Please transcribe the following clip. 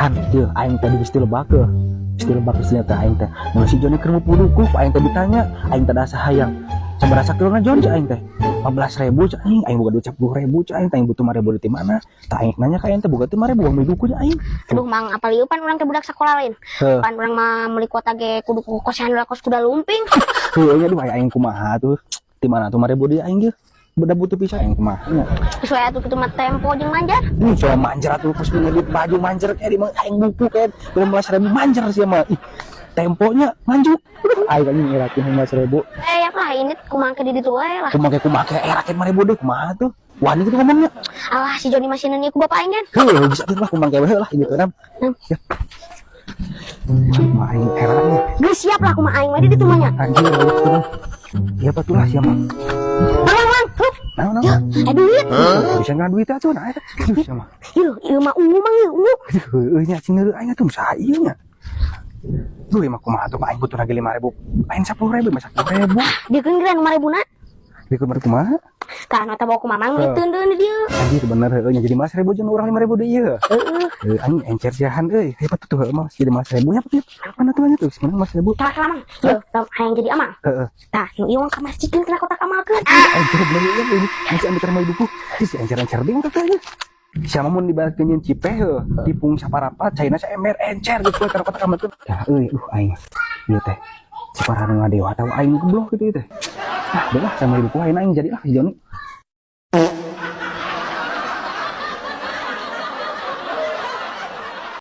Han dia aing tadi geus lebak ke ternyata aing teh mun si Joni keur puduku aing teh ditanya aing teh asa hayang sabarasa keur ngajon aing teh 15.000 aing boga duit 10.000 aing teh butuh 5.000 di mana tah aing nanya ka aing teh boga teh 5.000 uang miduku aing aduh mang apal ieu pan urang teh budak sakola lain pan urang mah meuli kuota ge kudu kosan kos kuda lumping heuh nya duh aing kumaha tuh di mana tuh 5.000 di aing ge beda butuh pisan aing kumaha nya sesuai atuh kitu mah tempo jeung manjar soal manjar atuh pas punya duit baju manjar kayak di aing buku kayak 15.000 manjar sih mah temponya manjuk aing anjing ngirakeun 15.000 ya lah ini kumangke di ditu wae lah kumake rakyat 5.000 deh kumaha tuh wani gitu ngomongnya alah si Joni masih nanya ku bapak aing kan heuh bisa gitu lah kumangke bae lah gitu kan ya aing herannya geus siap lah kumaha aing mah di ditu mah nya anjir gitu ya betul lah siapa mang hup nah duit bisa nggak duit atuh nah eta sama ieu mah ungu mang ieu ungu heuh nya cing aing atuh saha ieu nya duh emang kumaha tuh aing butuh lagi 5.000 aing 10.000 masa 10.000 dia kan kira 5.000 na di kamar kumaha karena ta bawa ku mamang ngeuteun deun di dieu anjir bener heuh nya jadi 15.000 jeung urang 5.000 deui ieu heuh aing encer siahan euy hebat tuh heuh mah jadi 15.000 nya peuh mana tuh nya tuh sebenarnya 15.000 tah mang tuh hayang jadi amang heeh tah nu ieu ka masjidkeun kana kotak amalkeun anjir bener ieu ini masih ambil terima ibuku si encer ding katanya siapa mun dibalaskeun jeung cipeh heuh tipung saparapat caina saember encer gitu kana kotak amalkeun tah euy aing ieu teh ciparang ngadewa tahu aing goblok gitu teh. Nah, udah lah sama ibuku aing jadilah si Joni.